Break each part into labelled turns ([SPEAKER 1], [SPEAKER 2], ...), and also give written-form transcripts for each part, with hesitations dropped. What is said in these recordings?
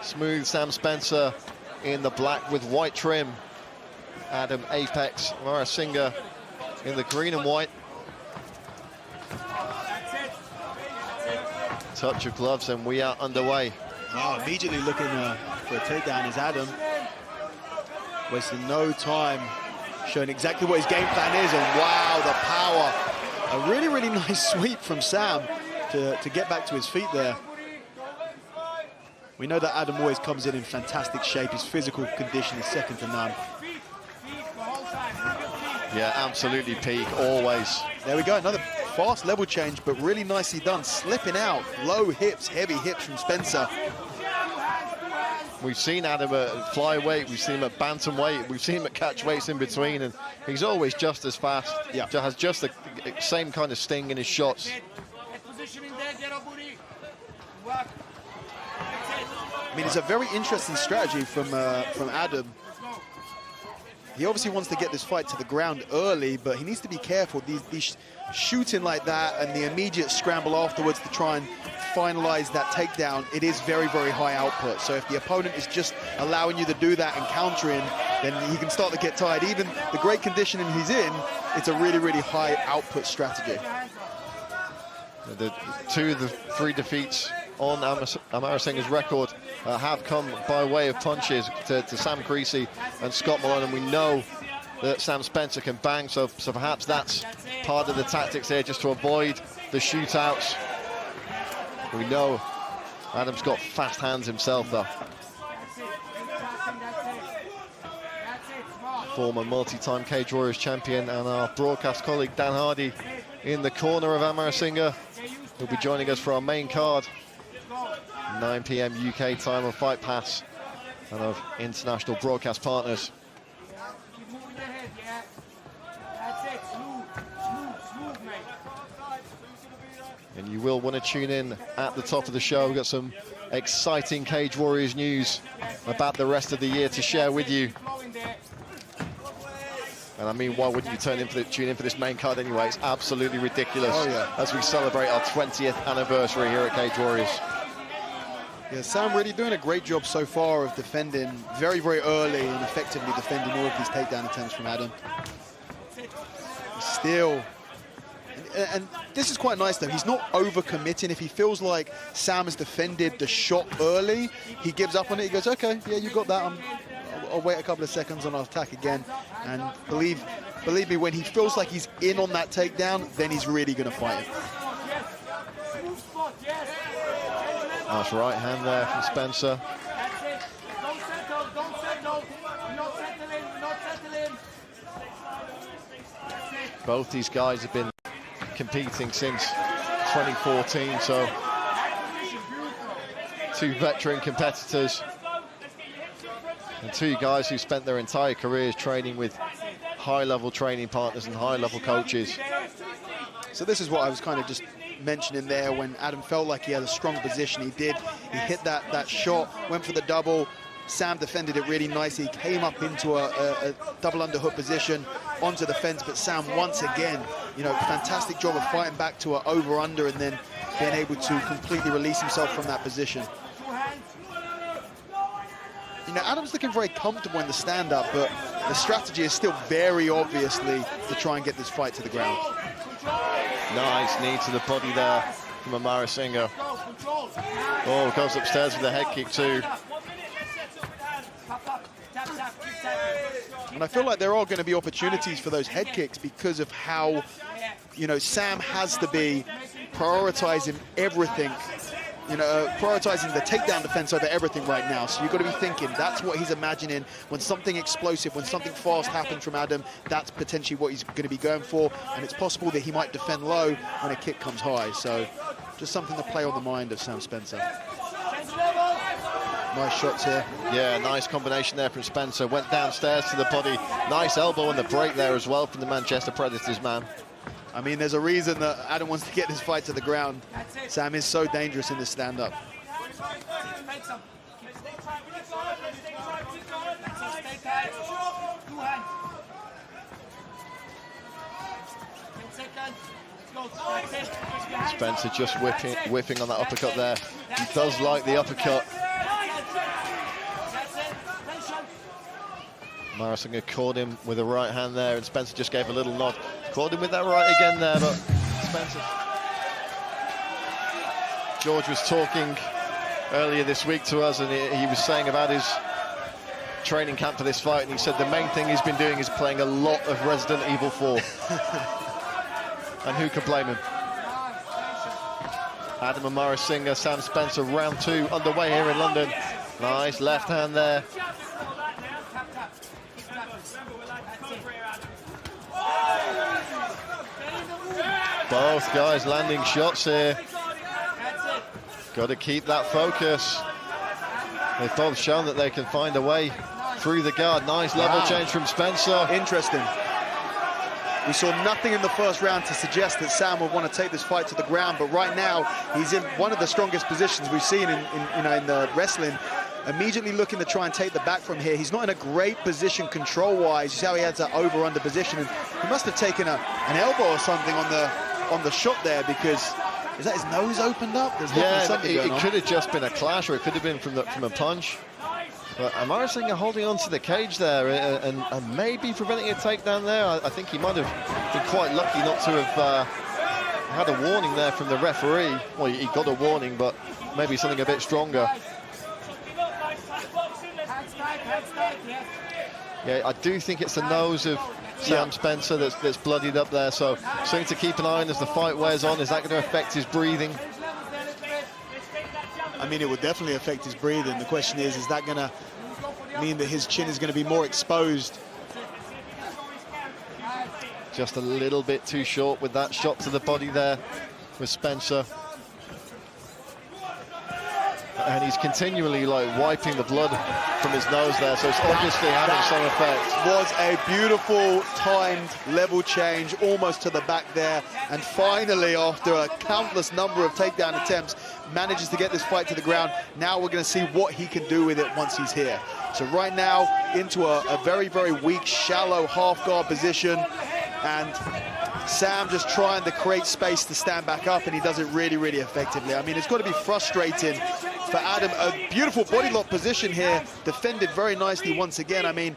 [SPEAKER 1] Smooth Sam Spencer in the black with white trim. Adam Apex Amarasinghe in the green and white. Touch of gloves and we are underway.
[SPEAKER 2] Oh, immediately looking for a takedown is Adam. Wasting no time, showing exactly what his game plan is, and wow, the power. A really, really nice sweep from Sam to get back to his feet there. We know that Adam always comes in fantastic shape. His physical condition is second to none.
[SPEAKER 1] Yeah, absolutely peak, always.
[SPEAKER 2] There we go, another fast level change, but really nicely done. Slipping out, low hips, heavy hips from Spencer.
[SPEAKER 1] We've seen Adam at flyweight, we've seen him at bantamweight, we've seen him at catch weights in between, and he's always just as fast.
[SPEAKER 2] Yeah.
[SPEAKER 1] Has just the same kind of sting in his shots.
[SPEAKER 2] I mean, it's a very interesting strategy from Adam. He obviously wants to get this fight to the ground early, but he needs to be careful. These shooting like that and the immediate scramble afterwards to try and finalize that takedown, it is very, very high output. So if the opponent is just allowing you to do that and countering, then he can start to get tired. Even the great conditioning he's in, it's a really, really high output strategy.
[SPEAKER 1] The 2 of the 3 defeats on Amarasinghe's record have come by way of punches to Sam Creasy and Scott Malone, and we know that Sam Spencer can bang, so perhaps that's part of the tactics here, just to avoid the shootouts. We know Adam's got fast hands himself, though. Former multi-time Cage Warriors champion and our broadcast colleague Dan Hardy in the corner of Amarasinghe. He'll be joining us for our main card, 9 p.m. UK time on Fight Pass, and of international broadcast partners. And you will want to tune in at the top of the show. We've got some exciting Cage Warriors news about the rest of the year to share with you. And I mean, why wouldn't you tune in for this main card anyway? It's absolutely ridiculous.
[SPEAKER 2] Oh, yeah.
[SPEAKER 1] As we celebrate our 20th anniversary here at Cage Warriors.
[SPEAKER 2] Yeah, Sam really doing a great job so far of defending very, very early and effectively defending all of these takedown attempts from Adam. Still, and this is quite nice though, he's not over-committing. If he feels like Sam has defended the shot early, he gives up on it. He goes, okay, yeah, you got that. I'll wait a couple of seconds and I'll attack again. And believe me, when he feels like he's in on that takedown, then he's really going to fight it.
[SPEAKER 1] Nice right hand there from Spencer. Both these guys have been competing since 2014, so 2 veteran competitors. And 2 guys who spent their entire careers training with high-level training partners and high-level coaches.
[SPEAKER 2] So this is what I was kind of just mentioning there. When Adam felt like he had a strong position, he did. He hit that shot, went for the double. Sam defended it really nicely. He came up into a double underhook position onto the fence, but Sam once again, you know, fantastic job of fighting back to an over-under and then being able to completely release himself from that position. You know, Adam's looking very comfortable in the stand-up, but the strategy is still very obviously to try and get this fight to the ground.
[SPEAKER 1] Nice knee to the body there from Amarasinghe. Oh, goes upstairs with a head kick too.
[SPEAKER 2] And I feel like there are going to be opportunities for those head kicks because of how, you know, Sam has to be prioritizing everything. You know, prioritizing the takedown defense over everything right now. So you've got to be thinking, that's what he's imagining. When something explosive, when something fast happens from Adam, that's potentially what he's going to be going for. And it's possible that he might defend low when a kick comes high. So just something to play on the mind of Sam Spencer. Nice shots here.
[SPEAKER 1] Yeah, nice combination there from Spencer. Went downstairs to the body. Nice elbow on the break there as well from the Manchester Predators man.
[SPEAKER 2] I mean, there's a reason that Adam wants to get this fight to the ground. Sam is so dangerous in this stand-up.
[SPEAKER 1] Spencer just whiffing on that uppercut there. He does like the uppercut. Amarasinghe caught him with a right hand there, and Spencer just gave a little nod. Caught him with that right again there, but Spencer. George was talking earlier this week to us, and he was saying about his training camp for this fight, and he said the main thing he's been doing is playing a lot of Resident Evil 4. And who can blame him? Adam Amarasinghe, Sam Spencer, round 2 underway here in London. Nice left hand there. Both guys landing shots here. Got to keep that focus. They've both shown that they can find a way through the guard. Nice level change from Spencer.
[SPEAKER 2] Interesting. We saw nothing in the first round to suggest that Sam would want to take this fight to the ground, but right now he's in one of the strongest positions we've seen in the wrestling. Immediately looking to try and take the back from here. He's not in a great position control-wise. You see how he has that over-under position, and he must have taken an elbow or something on the shot there, because is that his nose opened up? There's something going on.
[SPEAKER 1] It could have just been a clash, or it could have been from a punch. But Amarasinghe holding on to the cage there and maybe preventing a takedown there. I think he might have been quite lucky not to have had a warning there from the referee. Well, he got a warning, but maybe something a bit stronger. Yeah, I do think it's the nose of Sam Spencer that's bloodied up there, so something to keep an eye on as the fight wears on. Is that going to affect his breathing?
[SPEAKER 2] I mean, it would definitely affect his breathing. The question is that going to mean that his chin is going to be more exposed?
[SPEAKER 1] Just a little bit too short with that shot to the body there with Spencer. And he's continually wiping the blood from his nose there, so it's obviously having some effect.
[SPEAKER 2] Was a beautiful timed level change almost to the back there, and finally, after a countless number of takedown attempts, manages to get this fight to the ground. Now we're going to see what he can do with it once he's here. So right now into a very, very weak, shallow half guard position, and Sam just trying to create space to stand back up, and he does it really, really effectively. I mean, it's got to be frustrating for Adam. A beautiful body lock position here, defended very nicely once again. I mean,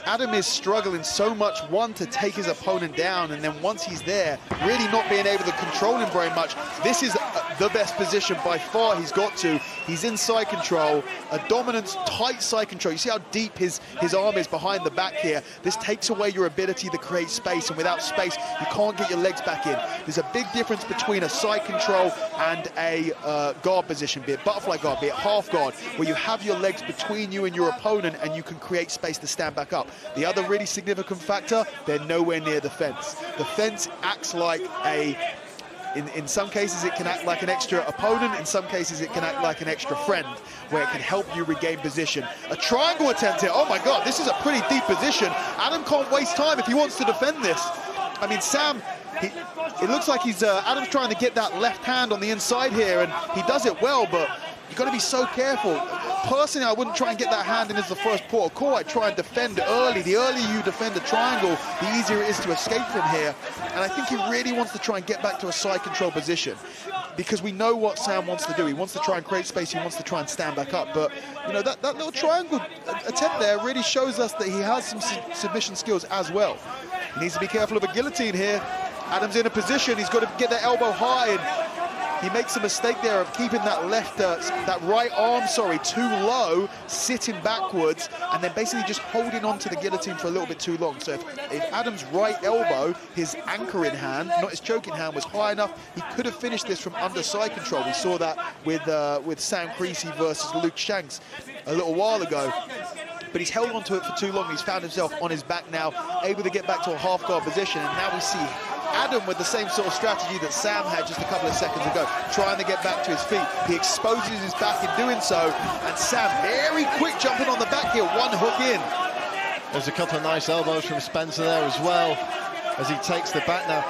[SPEAKER 2] Adam is struggling so much, one, to take his opponent down, and then once he's there, really not being able to control him very much. This is the best position by far he's got to. He's in side control, a dominant, tight side control. You see how deep his arm is behind the back here. This takes away your ability to create space, and without space, you can't get your legs back in. There's a big difference between a side control and a guard position, be it butterfly guard, be it half guard, where you have your legs between you and your opponent, and you can create space to stand back up. The other really significant factor, they're nowhere near the fence. The fence acts like in some cases it can act like an extra opponent, in some cases it can act like an extra friend, where it can help you regain position. A triangle attempt here, oh my God, this is a pretty deep position. Adam can't waste time if he wants to defend this. I mean, Sam, it looks like Adam's trying to get that left hand on the inside here, and he does it well, but you've got to be so careful. Personally, I wouldn't try and get that hand in as the first port of call. I'd try and defend early. The earlier you defend a triangle, the easier it is to escape from here. And I think he really wants to try and get back to a side control position, because we know what Sam wants to do. He wants to try and create space. He wants to try and stand back up. But, you know, that little triangle attempt there really shows us that he has some submission skills as well. He needs to be careful of a guillotine here. Adam's in a position. He's got to get that elbow high, and he makes a mistake there of keeping that right arm, too low, sitting backwards, and then basically just holding on to the guillotine for a little bit too long. So if Adam's right elbow, his anchoring hand, not his choking hand, was high enough, he could have finished this from under side control. We saw that with Sam Creasy versus Luke Shanks a little while ago. But he's held onto it for too long. He's found himself on his back now, able to get back to a half guard position, and now we see Adam with the same sort of strategy that Sam had just a couple of seconds ago, trying to get back to his feet. He exposes his back in doing so, and Sam very quick jumping on the back here, one hook in.
[SPEAKER 1] There's a couple of nice elbows from Spencer there as well, as he takes the back now.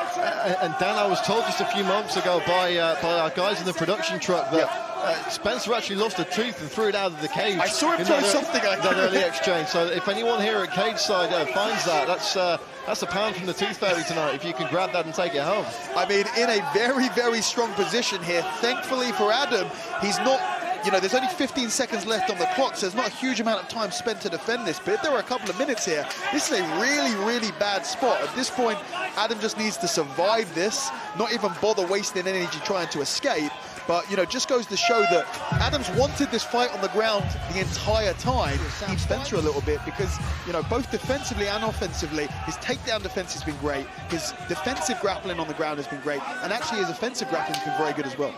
[SPEAKER 1] And Dan, I was told just a few moments ago by our guys in the production truck that Spencer actually lost a tooth and threw it out of the cage.
[SPEAKER 2] I saw him throw something like that
[SPEAKER 1] early exchange. So if anyone here at cage side finds that, that's a pound from the tooth fairy tonight, if you can grab that and take it home.
[SPEAKER 2] I mean, in a very, very strong position here. Thankfully for Adam, he's not, you know, there's only 15 seconds left on the clock, so there's not a huge amount of time spent to defend this. But if there were a couple of minutes here, this is a really, really bad spot. At this point, Adam just needs to survive this, not even bother wasting energy trying to escape. But, you know, just goes to show that Adams wanted this fight on the ground the entire time. Keep Spencer a little bit because, you know, both defensively and offensively, his takedown defense has been great. His defensive grappling on the ground has been great. And actually his offensive grappling has been very good as well.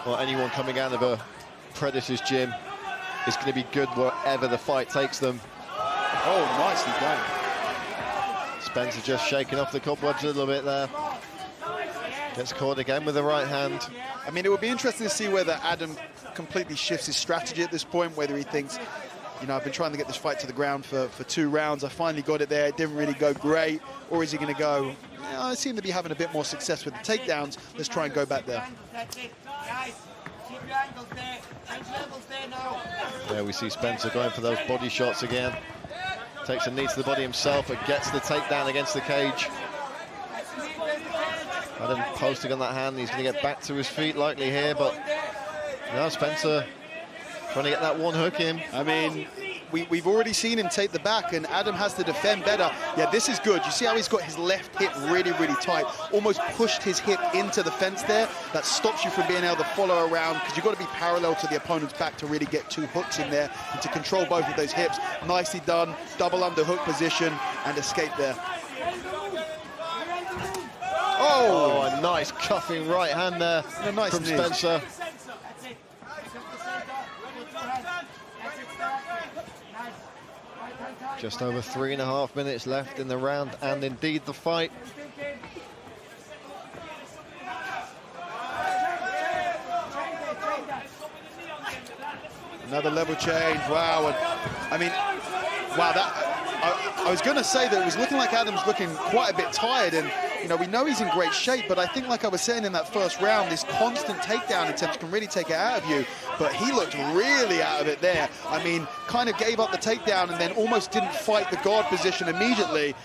[SPEAKER 1] Well, anyone coming out of a Predator's gym is going to be good wherever the fight takes them.
[SPEAKER 2] Oh, nicely done.
[SPEAKER 1] Spencer just shaking off the cobwebs a little bit there. Gets caught again with the right hand.
[SPEAKER 2] I mean, it would be interesting to see whether Adam completely shifts his strategy at this point, whether he thinks, you know, I've been trying to get this fight to the ground for 2 rounds. I finally got it there. It didn't really go great. Or is he going to go, yeah, I seem to be having a bit more success with the takedowns. Let's try and go back there.
[SPEAKER 1] There we see Spencer going for those body shots again. Takes a knee to the body himself and gets the takedown against the cage. Adam posting on that hand. He's going to get back to his feet likely here, but no, Spencer trying to get that one hook in.
[SPEAKER 2] I mean, we've already seen him take the back, and Adam has to defend better. Yeah, this is good. You see how he's got his left hip really, really tight, almost pushed his hip into the fence there. That stops you from being able to follow around because you've got to be parallel to the opponent's back to really get 2 hooks in there and to control both of those hips. Nicely done, double underhook position and escape there.
[SPEAKER 1] Oh, a nice cuffing right hand there from Spencer. Just over 3.5 minutes left in the round, and indeed the fight.
[SPEAKER 2] Another level change, wow. And, I mean, wow, I was going to say that it was looking like Adam's looking quite a bit tired, and you know, we know he's in great shape, but I think, like I was saying in that first round, this constant takedown attempts can really take it out of you. But he looked really out of it there. I mean, kind of gave up the takedown and then almost didn't fight the guard position immediately.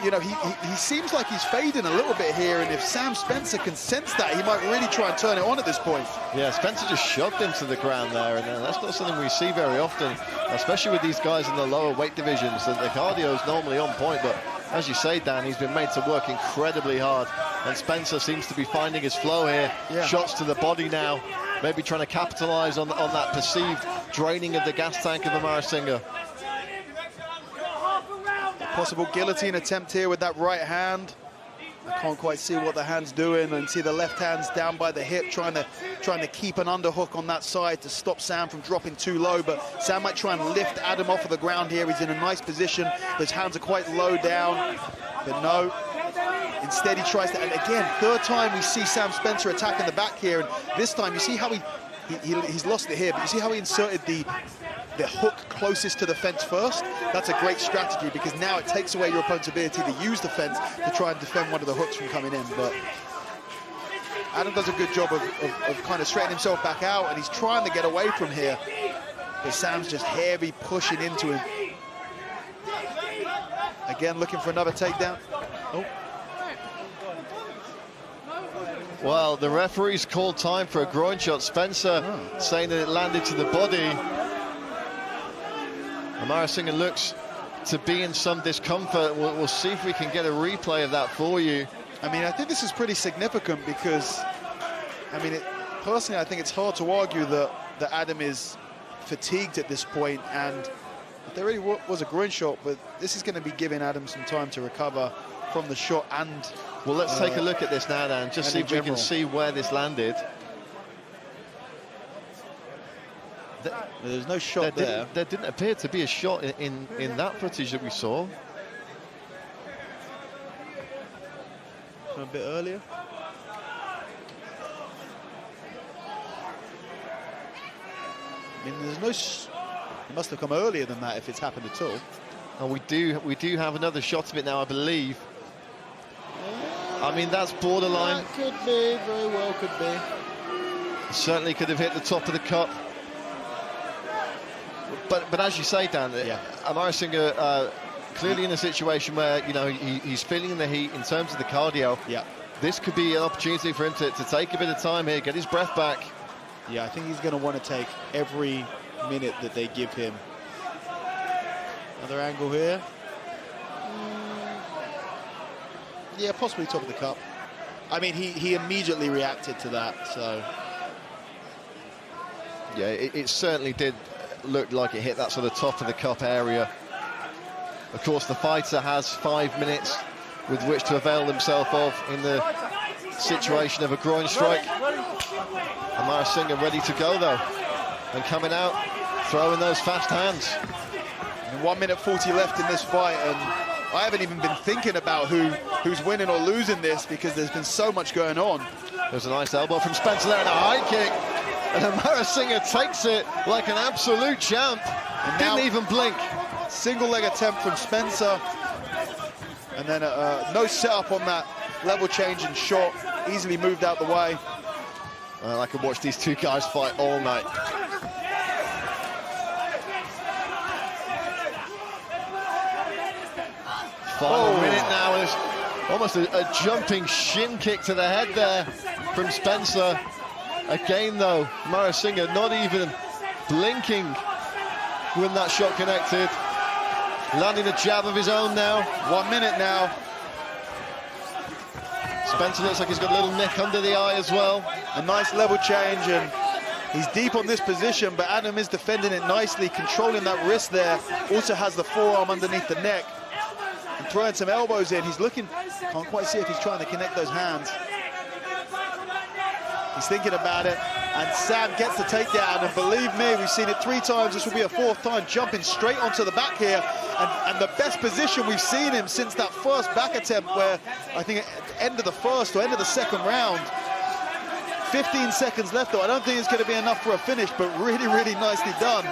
[SPEAKER 2] You know, he seems like he's fading a little bit here, and if Sam Spencer can sense that, he might really try and turn it on at this point.
[SPEAKER 1] Yeah, Spencer just shoved him to the ground there, and that's not something we see very often, especially with these guys in the lower weight divisions. The cardio is normally on point, but as you say, Dan, he's been made to work incredibly hard, and Spencer seems to be finding his flow here. Yeah. Shots to the body now, maybe trying to capitalize on that perceived draining of the gas tank of Amarasinghe.
[SPEAKER 2] Possible guillotine attempt here with that right hand. I can't quite see what the hand's doing, and see the left hand's down by the hip, trying to keep an underhook on that side to stop Sam from dropping too low. But Sam might try and lift Adam off of the ground here. He's in a nice position. His hands are quite low down, but no. Instead, he tries to, and again, 3rd time we see Sam Spencer attacking the back here, and this time you see how he's lost it here, but you see how he inserted the hook closest to the fence first. That's a great strategy because now it takes away your opponent's ability to use the fence to try and defend one of the hooks from coming in. But Adam does a good job of kind of straightening himself back out, and he's trying to get away from here. But Sam's just heavy pushing into him. Again, looking for another takedown. Oh.
[SPEAKER 1] Well, the referee's called time for a groin shot. Spencer saying that it landed to the body. Amarasinghe looks to be in some discomfort. We'll see if we can get a replay of that for you.
[SPEAKER 2] I mean, I think this is pretty significant because, I mean, personally, I think it's hard to argue that Adam is fatigued at this point, and there really was a groin shot, but this is going to be giving Adam some time to recover from the shot. And
[SPEAKER 1] well, let's take a look at this now, Dan, just see if we can see where this landed.
[SPEAKER 2] There's no shot there.
[SPEAKER 1] There didn't appear to be a shot in that footage that we saw.
[SPEAKER 2] A bit earlier. I mean, there's no. It must have come earlier than that if it's happened at all.
[SPEAKER 1] And we do have another shot of it now, I believe. I mean, that's borderline.
[SPEAKER 2] That could be, very well could be.
[SPEAKER 1] Certainly could have hit the top of the cup. But as you say, Dan, Amarasinghe clearly in a situation where, you know, he's feeling the heat in terms of the cardio.
[SPEAKER 2] Yeah.
[SPEAKER 1] This could be an opportunity for him to take a bit of time here, get his breath back.
[SPEAKER 2] Yeah, I think he's going to want to take every minute that they give him. Another angle here. Yeah, possibly top of the cup. I mean, he immediately reacted to that, so...
[SPEAKER 1] Yeah, it certainly did look like it hit that sort of top of the cup area. Of course, the fighter has 5 minutes with which to avail themselves of in the situation of a groin strike. Amarasinghe ready to go, though, and coming out, throwing those fast hands.
[SPEAKER 2] And 1 minute 40 left in this fight, and I haven't even been thinking about who's winning or losing this because there's been so much going on.
[SPEAKER 1] There's a nice elbow from Spencer there and a high kick. And Amarasinghe takes it like an absolute champ. And didn't even blink.
[SPEAKER 2] Single leg attempt from Spencer. And then no setup on that level change and shot. Easily moved out the way.
[SPEAKER 1] I could watch these two guys fight all night. Final minute now, and it's almost a jumping shin kick to the head there from Spencer. Again, though, Amarasinghe not even blinking when that shot connected. Landing a jab of his own now. 1 minute now. Spencer looks like he's got a little nick under the eye as well.
[SPEAKER 2] A nice level change, and he's deep on this position, but Adam is defending it nicely, controlling that wrist there. Also has the forearm underneath the neck. And throwing some elbows in. He's looking, can't quite see if he's trying to connect those hands. He's thinking about it, and Sam gets the takedown, and believe me, we've seen it 3 times. This will be a 4th time, jumping straight onto the back here, and the best position we've seen him since that first back attempt, where I think at the end of the first or end of the second round. 15 seconds left, though. I don't think it's going to be enough for a finish, but really, really nicely done.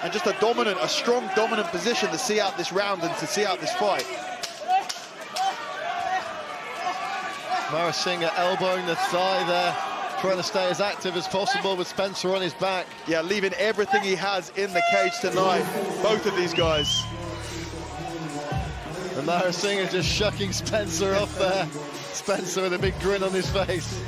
[SPEAKER 2] And just a strong, dominant position to see out this round and to see out this fight.
[SPEAKER 1] Amarasinghe elbowing the thigh there, trying to stay as active as possible with Spencer on his back.
[SPEAKER 2] Yeah, leaving everything he has in the cage tonight, both of these guys.
[SPEAKER 1] Amarasinghe just shucking Spencer off there. Spencer with a big grin on his face.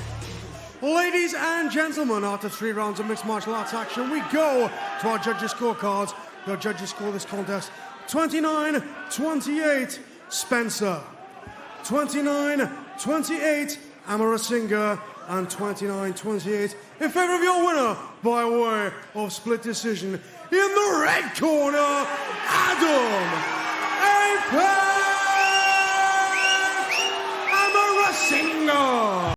[SPEAKER 3] Ladies and gentlemen, after 3 rounds of mixed martial arts action, we go to our judges' scorecards. Your judges score this contest 29-28 Spencer, 29-28 Amarasinghe, and 29-28 in favor of your winner by way of split decision. In the red corner, Adam Amarasinghe.